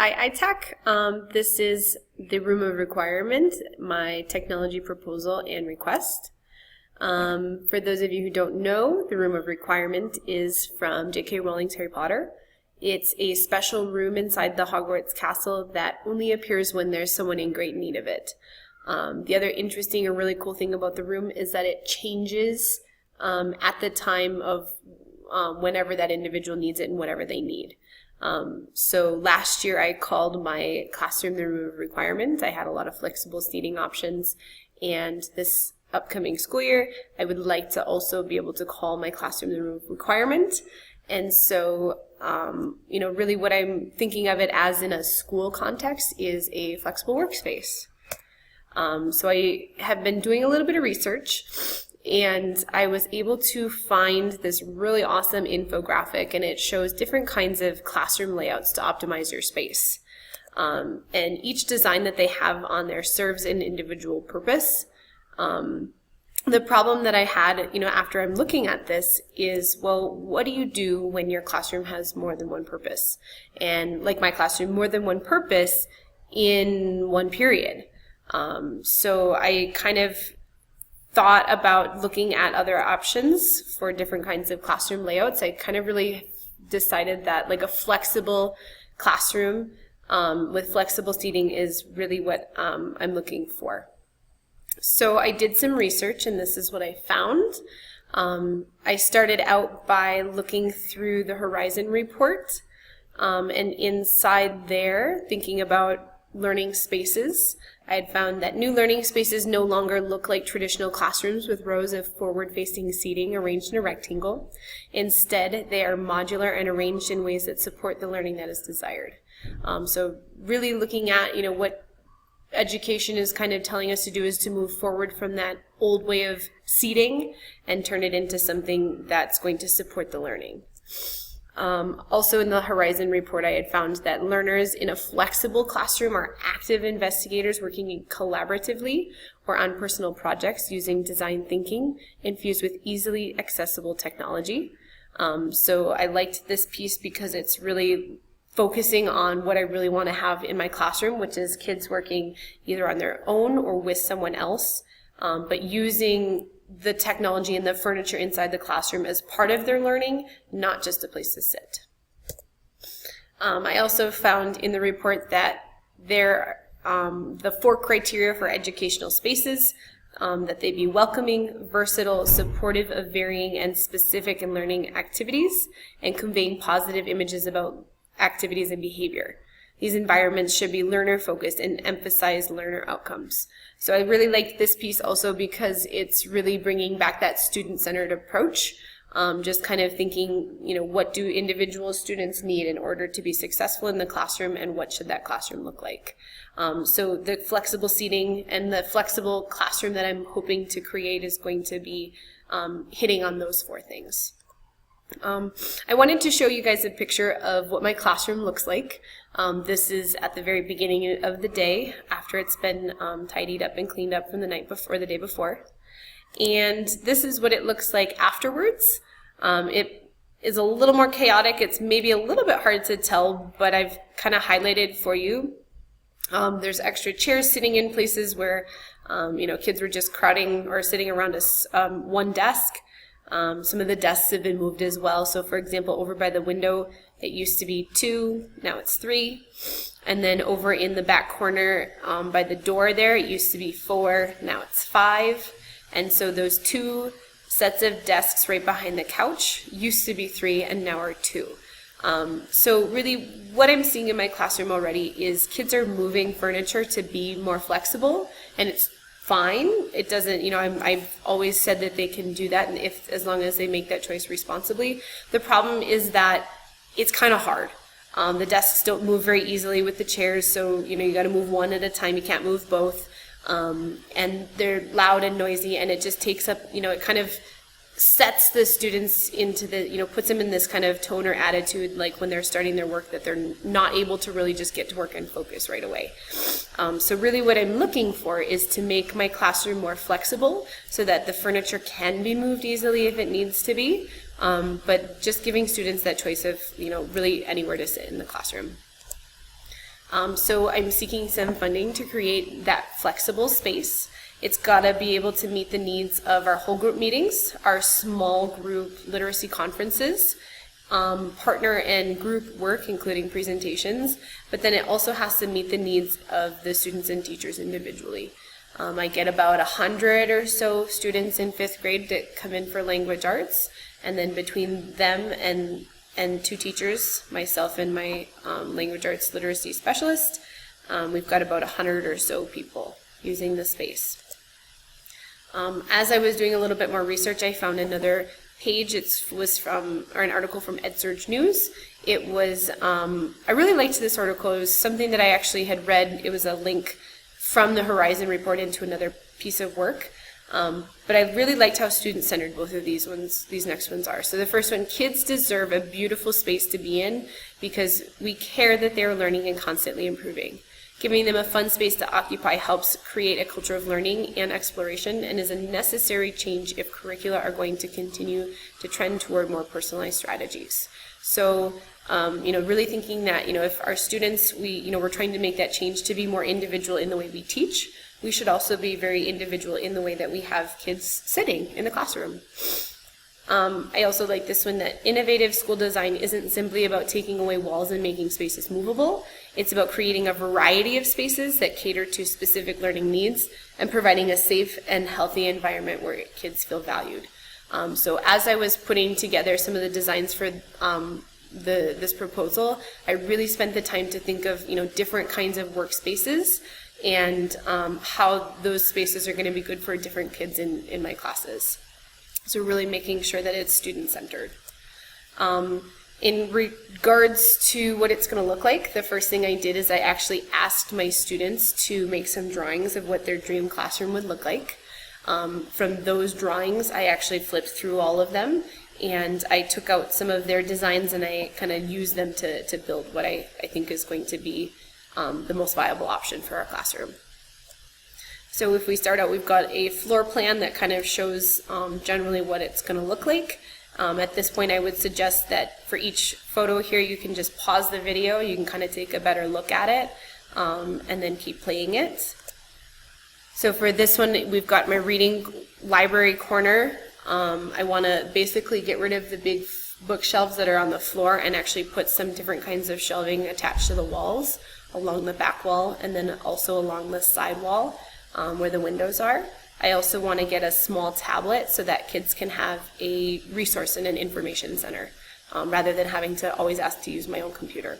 Hi ITAC. This is the room of requirement, my technology proposal and request. For those of you who don't know, the room of requirement is from J.K. Rowling's Harry Potter. It's a special room inside the Hogwarts castle that only appears when there's someone in great need of it. The other interesting or really cool thing about the room is that it changes at the time of whenever that individual needs it and whatever they need. So last year I called my classroom the room of requirement. I had a lot of flexible seating options, and this upcoming school year I would like to also be able to call my classroom the room of requirement. And so really what I'm thinking of it as in a school context is a flexible workspace. So I have been doing a little bit of research, and I was able to find this really awesome infographic, and it shows different kinds of classroom layouts to optimize your space. And each design that they have on there serves an individual purpose. The problem that I had, after I'm looking at this is, well, what do you do when your classroom has more than one purpose? And like my classroom, more than one purpose in one period. So I kind of thought about looking at other options for different kinds of classroom layouts. I kind of really decided that like a flexible classroom with flexible seating is really what I'm looking for. So I did some research, and this is what I found. I started out by looking through the Horizon report, and inside there, thinking about learning spaces. I had found that new learning spaces no longer look like traditional classrooms with rows of forward-facing seating arranged in a rectangle. Instead, they are modular and arranged in ways that support the learning that is desired. So really looking at, what education is kind of telling us to do is to move forward from that old way of seating and turn it into something that's going to support the learning. Also in the Horizon report, I had found that learners in a flexible classroom are active investigators working collaboratively or on personal projects using design thinking infused with easily accessible technology. So I liked this piece because it's really focusing on what I really want to have in my classroom, which is kids working either on their own or with someone else, but using the technology and the furniture inside the classroom as part of their learning, not just a place to sit. I also found in the report that the 4 criteria for educational spaces, that they be welcoming, versatile, supportive of varying and specific and learning activities, and conveying positive images about activities and behavior. These environments should be learner-focused and emphasize learner outcomes. So I really like this piece also because it's really bringing back that student-centered approach, just kind of thinking, what do individual students need in order to be successful in the classroom, and what should that classroom look like? So the flexible seating and the flexible classroom that I'm hoping to create is going to be hitting on those 4 things. I wanted to show you guys a picture of what my classroom looks like. This is at the very beginning of the day after it's been tidied up and cleaned up from the night before, the day before. And this is what it looks like afterwards. It is a little more chaotic. It's maybe a little bit hard to tell, but I've kind of highlighted for you. There's extra chairs sitting in places where kids were just crowding or sitting around one desk. Some of the desks have been moved as well. So for example, over by the window, it used to be 2, now it's 3. And then over in the back corner by the door there, it used to be 4, now it's 5. And so those 2 sets of desks right behind the couch used to be 3 and now are 2. So really what I'm seeing in my classroom already is kids are moving furniture to be more flexible, and it's fine. It doesn't, I've always said that they can do that, and as long as they make that choice responsibly. The problem is that it's kind of hard. The desks don't move very easily with the chairs, so you got to move one at a time. You can't move both, and they're loud and noisy, and it just takes up. It kind of sets the students into the, puts them in this kind of tone or attitude, like when they're starting their work, that they're not able to really just get to work and focus right away. So really what I'm looking for is to make my classroom more flexible so that the furniture can be moved easily if it needs to be, but just giving students that choice of, really anywhere to sit in the classroom. So I'm seeking some funding to create that flexible space. It's got to be able to meet the needs of our whole group meetings, our small group literacy conferences, partner and group work, including presentations, but then it also has to meet the needs of the students and teachers individually. I get about 100 or so students in 5th grade that come in for language arts, and then between them and 2 teachers, myself and my language arts literacy specialist, we've got about 100 or so people using the space. As I was doing a little bit more research, I found another page. It was from, or an article from EdSurge News. It was, I really liked this article. It was something that I actually had read. It was a link from the Horizon report into another piece of work. But I really liked how student-centered both of these next ones are. So the first one, kids deserve a beautiful space to be in because we care that they're learning and constantly improving. Giving them a fun space to occupy helps create a culture of learning and exploration and is a necessary change if curricula are going to continue to trend toward more personalized strategies. So, really thinking that, if our students, we're trying to make that change to be more individual in the way we teach, we should also be very individual in the way that we have kids sitting in the classroom. I also like this one, that innovative school design isn't simply about taking away walls and making spaces movable. It's about creating a variety of spaces that cater to specific learning needs and providing a safe and healthy environment where kids feel valued. So as I was putting together some of the designs for this proposal, I really spent the time to think of different kinds of workspaces and how those spaces are going to be good for different kids in my classes. So really making sure that it's student-centered. In regards to what it's going to look like, the first thing I did is I actually asked my students to make some drawings of what their dream classroom would look like. From those drawings, I actually flipped through all of them, and I took out some of their designs and I kind of used them to build what I think is going to be the most viable option for our classroom. So if we start out, we've got a floor plan that kind of shows generally what it's going to look like. At this point, I would suggest that for each photo here, you can just pause the video. You can kind of take a better look at it and then keep playing it. So for this one, we've got my reading library corner. I want to basically get rid of the big bookshelves that are on the floor and actually put some different kinds of shelving attached to the walls along the back wall and then also along the side wall where the windows are. I also want to get a small tablet so that kids can have a resource in an information center rather than having to always ask to use my own computer.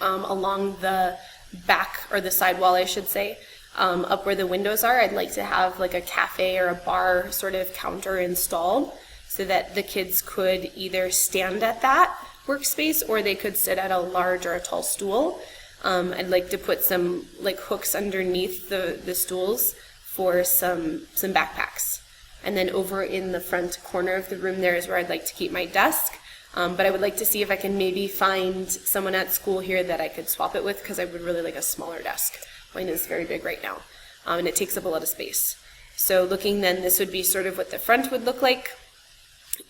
Along the back, or the side wall I should say, up where the windows are, I'd like to have like a cafe or a bar sort of counter installed so that the kids could either stand at that workspace or they could sit at a large or a tall stool. I'd like to put some like hooks underneath the stools for some backpacks. And then over in the front corner of the room there is where I'd like to keep my desk. But I would like to see if I can maybe find someone at school here that I could swap it with, because I would really like a smaller desk. Mine is very big right now, and it takes up a lot of space. So looking then, this would be sort of what the front would look like.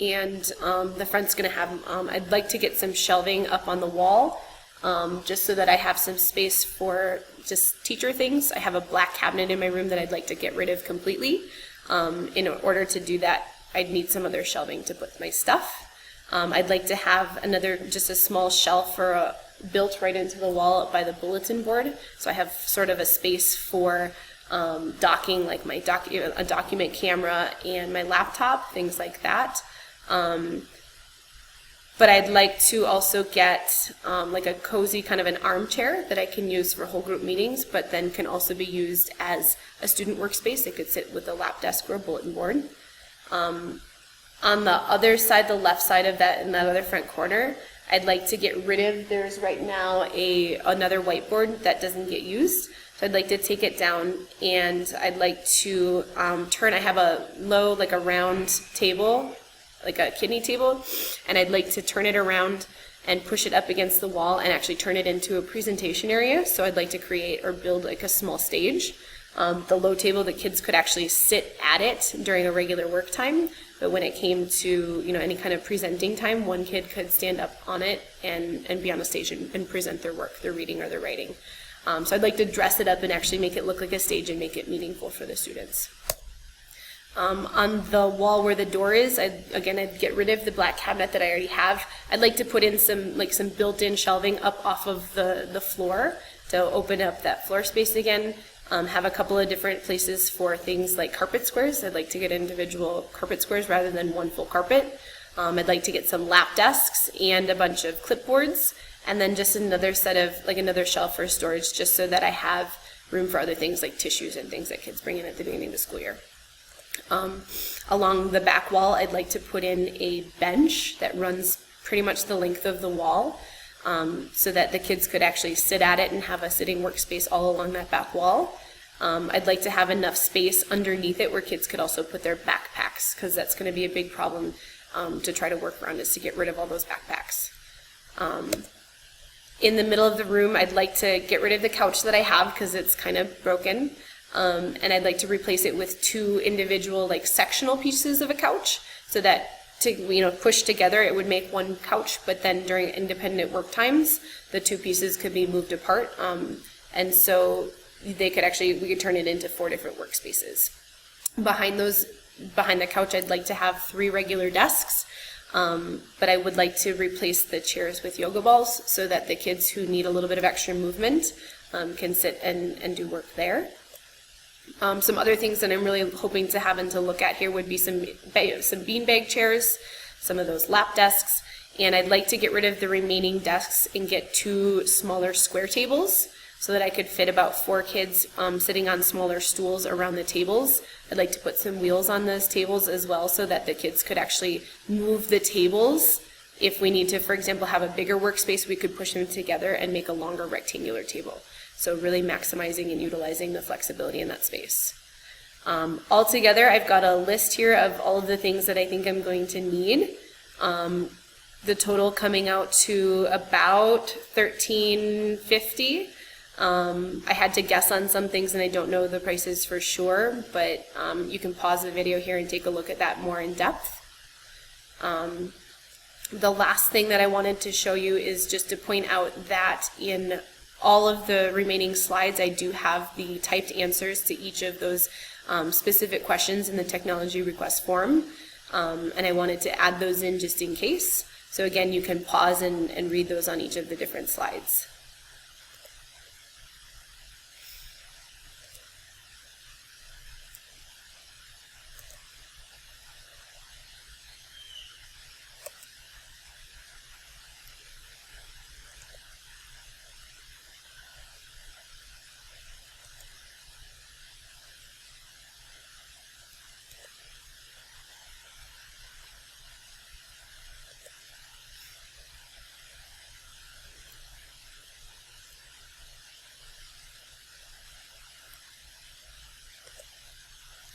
And the front's going to have, I'd like to get some shelving up on the wall, just so that I have some space for just teacher things. I have a black cabinet in my room that I'd like to get rid of completely. In order to do that, I'd need some other shelving to put my stuff. I'd like to have just a small shelf built right into the wall up by the bulletin board. So I have sort of a space for docking, like a document camera and my laptop, things like that. But I'd like to also get like a cozy kind of an armchair that I can use for whole group meetings, but then can also be used as a student workspace. It could sit with a lap desk or a bulletin board. On the other side, the left side of that, in that other front corner, I'd like to get rid of, there's right now another whiteboard that doesn't get used. So I'd like to take it down, and I'd like to I have a round table, like a kidney table, and I'd like to turn it around and push it up against the wall and actually turn it into a presentation area. So I'd like to create or build like a small stage. The low table, the kids could actually sit at it during a regular work time, but when it came to, any kind of presenting time, one kid could stand up on it and be on a stage and present their work, their reading or their writing. So I'd like to dress it up and actually make it look like a stage and make it meaningful for the students. On the wall where the door is, I'd get rid of the black cabinet that I already have. I'd like to put in some built-in shelving up off of the floor to open up that floor space again. Have a couple of different places for things like carpet squares. I'd like to get individual carpet squares rather than one full carpet. I'd like to get some lap desks and a bunch of clipboards, and then just another set of, another shelf for storage, just so that I have room for other things like tissues and things that kids bring in at the beginning of the school year. Along the back wall, I'd like to put in a bench that runs pretty much the length of the wall, so that the kids could actually sit at it and have a sitting workspace all along that back wall. I'd like to have enough space underneath it where kids could also put their backpacks, because that's going to be a big problem to try to work around, is to get rid of all those backpacks. In the middle of the room, I'd like to get rid of the couch that I have because it's kind of broken. And I'd like to replace it with two individual sectional pieces of a couch, so that to push together it would make one couch, but then during independent work times the two pieces could be moved apart, and so we could turn it into 4 different workspaces. Behind the couch, I'd like to have 3 regular desks, but I would like to replace the chairs with yoga balls so that the kids who need a little bit of extra movement can sit and do work there. Some other things that I'm really hoping to have and to look at here would be some beanbag chairs, some of those lap desks, and I'd like to get rid of the remaining desks and get 2 smaller square tables so that I could fit about 4 kids sitting on smaller stools around the tables. I'd like to put some wheels on those tables as well so that the kids could actually move the tables. If we need to, for example, have a bigger workspace, we could push them together and make a longer rectangular table. So really maximizing and utilizing the flexibility in that space. Altogether, I've got a list here of all of the things that I think I'm going to need. The total coming out to about $1,350. I had to guess on some things and I don't know the prices for sure, but you can pause the video here and take a look at that more in depth. The last thing that I wanted to show you is just to point out that in all of the remaining slides, I do have the typed answers to each of those specific questions in the technology request form, and I wanted to add those in just in case. So again, you can pause and read those on each of the different slides.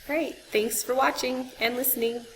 All right, thanks for watching and listening.